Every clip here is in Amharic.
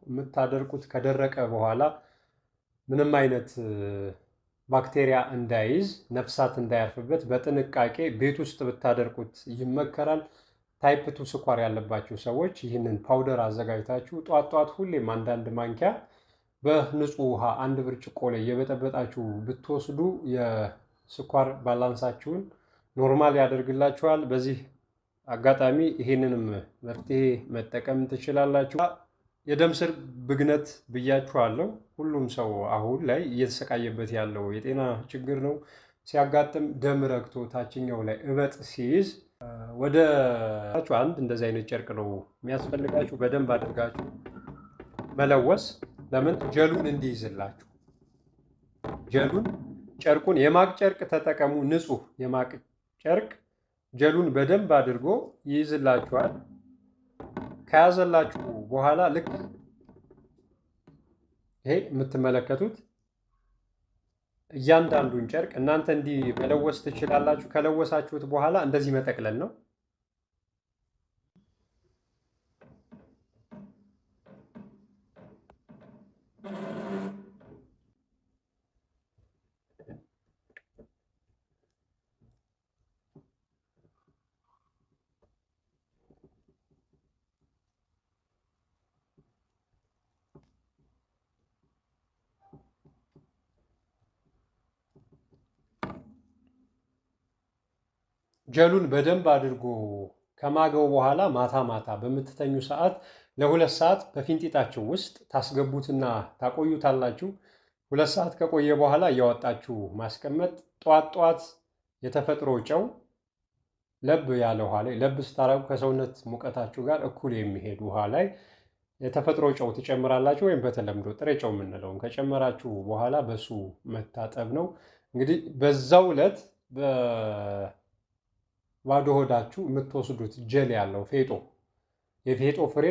የምታደርቁት። ከደረቀ በኋላ ምንም አይነት ባክቴሪያ እንዳይዝ ነፍሳት እንዳያርፍበት በጥንቃቄ ቤት ውስጥ ብታደርቁት ይመከራል። ታይፕ 2 ስኳር ያለባቸው ሰዎች ይህንን ፓውደር አዘጋጅታችሁ ጧት ጧት ሁሌም አንዳንድ ማንኪያ በንጹህ ውሃ አንድ ብርጭቆ ላይ እየበጠበጣችሁ ብትወስዱ የስኳር ባላንሳችሁን ኖርማል ያደርግላችኋል። በዚህ አጋጣሚ ይህንንም መፍትሄ መጠቀም ትችላላችሁ። የደም ስር ብግነት ብያችኋለሁ። ሁሉም ሰው አሁን ላይ እየተሰቃየበት ያለው የጤና ችግር ነው። ሲያጋጥም ደም ረግቶ ታችኛው ላይ እበጥ ሲይዝ ወደ አንድ እንደዚህ አይነት ጨርቅ ነው የሚያስፈልጋችሁ። በደንብ አድርጋችሁ መለወስ። ለምን ጀሉን እንዲይዝላችሁ ጨርቁን የማቅ ጨርቅ ተጠቀሙ። ንጹህ የማቅ ጨርቅ ጀሉን በደንብ አድርጎ ይይዝላችኋል። ከያዘላችሁ በኋላ ልክ ይሄ የምትመለከቱት እያንዳንዱን ጨርቅ እናንተ እንዲህ መለወስ ትችላላችሁ። ከለወሳችሁት በኋላ እንደዚህ መጠቅለል ነው። ጀሉን በደንብ አድርጎ ከማገው በኋላ ማታ ማታ በምትተኙ ሰዓት ለ2 ሰዓት በፊንጢጣችሁ ውስጥ ታስገቡትና ታቆዩታላችሁ። 2 ሰዓት ከቆየ በኋላ እያወጣችሁ ማስቀመጥ። ጧት ጧት የተፈጥሮ ጨው ለብ ያለ ውሃ ላይ ለብ ስታረጉ ከሰውነት ሙቀታችሁ ጋር እኩል የሚሄድ ውሃ ላይ የተፈጥሮ ጨው ትጨምራላችሁ። ወይም በተለምዶ ጥሬ ጨው የምንለውን ከጨመራችሁ በኋላ በሱ መታጠብ ነው። እንግዲህ በዛው ዕለት ባዶ ሆዳችሁ የምትወስዱት ጀል ያለው ፌጦ የፌጦ ፍሬ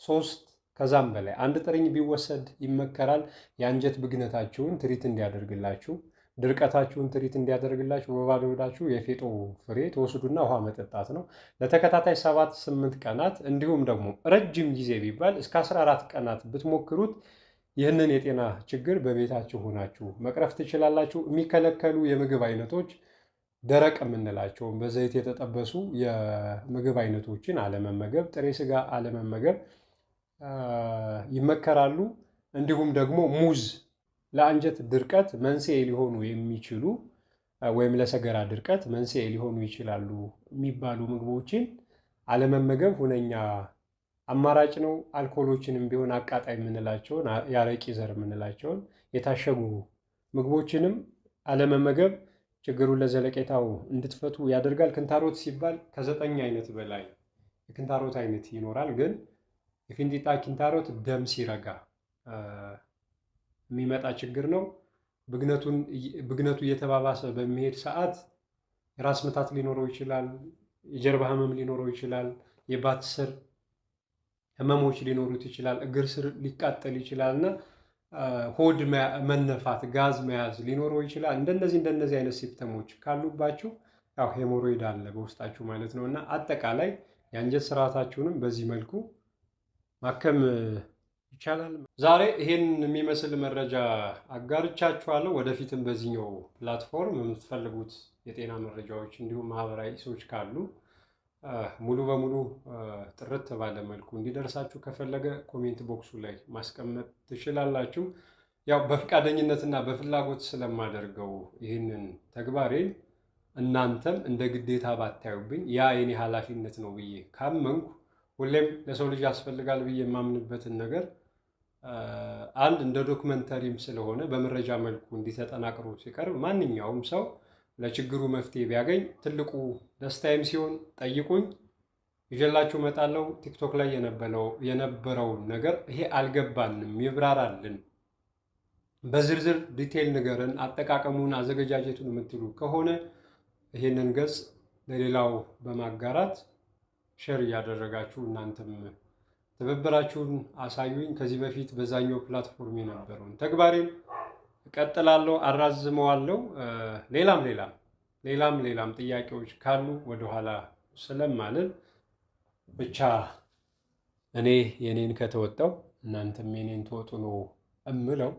3 ከዛም በላይ 1 ጥርኝ ቢወሰድ ይመከራል። የአንጀት ብግነታችሁን ትሪት እንዲያደርግላችሁ፣ ድርቀታችሁን ትሪት እንዲያደርግላችሁ በባዶ ሆዳችሁ የፌጦ ፍሬ ተወስዱና ውሃ መጠጣት ነው ለተከታታይ 7-8 ቀናት። እንዲሁም ደግሞ ረጅም ጊዜ ቢባል እስከ 14 ቀናት ብትሞክሩት ይህንን የጤና ችግር በቤታችሁ ሆናችሁ መቅረፍ ትችላላችሁ። የሚከለከሉ የምግብ አይነቶች ደረቅ የምንላቸውን በዘይት የተጠበሱ የምግብ አይነቶችን አለመመገብ፣ ጥሬ ስጋ አለመመገብ ይመከራሉ። እንዲሁም ደግሞ ሙዝ ለአንጀት ድርቀት መንስኤ ሊሆኑ የሚችሉ ወይም ለሰገራ ድርቀት መንስኤ ሊሆኑ ይችላሉ የሚባሉ ምግቦችን አለመመገብ ሁነኛ አማራጭ ነው። አልኮሎችንም ቢሆን አቃጣይ የምንላቸውን የአረቂ ዘር የምንላቸውን የታሸጉ ምግቦችንም አለመመገብ ችግሩን ለዘለቄታው እንድትፈቱ ያደርጋል። ክንታሮት ሲባል ከ9 አይነት በላይ የክንታሮት አይነት ይኖራል። ግን የፊንጢጣ ኪንታሮት ደም ሲረጋ የሚመጣ ችግር ነው። ብግነቱ እየተባባሰ በሚሄድ ሰዓት የራስ ምታት ሊኖረው ይችላል፣ የጀርባ ህመም ሊኖረው ይችላል፣ የባት ስር ህመሞች ሊኖሩት ይችላል፣ እግር ስር ሊቃጠል ይችላል እና ሆድ መነፋት፣ ጋዝ መያዝ ሊኖረው ይችላል። እንደነዚህ አይነት ሲምፕተሞች ካሉባችሁ ያው ሄሞሮይድ አለ በውስጣችሁ ማለት ነው እና አጠቃላይ የአንጀት ስርዓታችሁንም በዚህ መልኩ ማከም ይቻላል። ዛሬ ይሄን የሚመስል መረጃ አጋርቻችኋለሁ። ወደፊትም በዚህኛው ፕላትፎርም የምትፈልጉት የጤና መረጃዎች እንዲሁም ማህበራዊ ሰዎች ካሉ ሙሉ በሙሉ ጥርት ባለ መልኩ እንዲደርሳችሁ ከፈለገ ኮሜንት ቦክሱ ላይ ማስቀመጥ ትችላላችሁ። ያው በፈቃደኝነትና በፍላጎት ስለማደርገው ይህንን ተግባሬን እናንተም እንደ ግዴታ ባታዩብኝ ያ የኔ ኃላፊነት ነው ብዬ ካመንኩ ሁሌም ለሰው ልጅ ያስፈልጋል ብዬ የማምንበትን ነገር አንድ እንደ ዶክመንተሪም ስለሆነ በመረጃ መልኩ እንዲተጠናቅሮ ሲቀርብ ማንኛውም ሰው ለችግሩ መፍትሄ ቢያገኝ ትልቁ ደስታዬም ሲሆን ጠይቁኝ፣ ይዤላችሁ እመጣለሁ። ቲክቶክ ላይ የነበረውን ነገር ይሄ አልገባንም ይብራራልን፣ በዝርዝር ዲቴይል ንገረን፣ አጠቃቀሙን አዘገጃጀቱን የምትሉ ከሆነ ይሄንን ገጽ ለሌላው በማጋራት ሼር እያደረጋችሁ እናንተም ትብብራችሁን አሳዩኝ። ከዚህ በፊት በዛኛው ፕላትፎርም የነበረውን ተግባሬን እቀጥላለሁ፣ አራዝመዋለሁ። ሌላም ጥያቄዎች ካሉ ወደኋላ ስለማልል ብቻ እኔ የኔን ከተወጣው እናንተም የኔን ትወጡ ነው እምለው።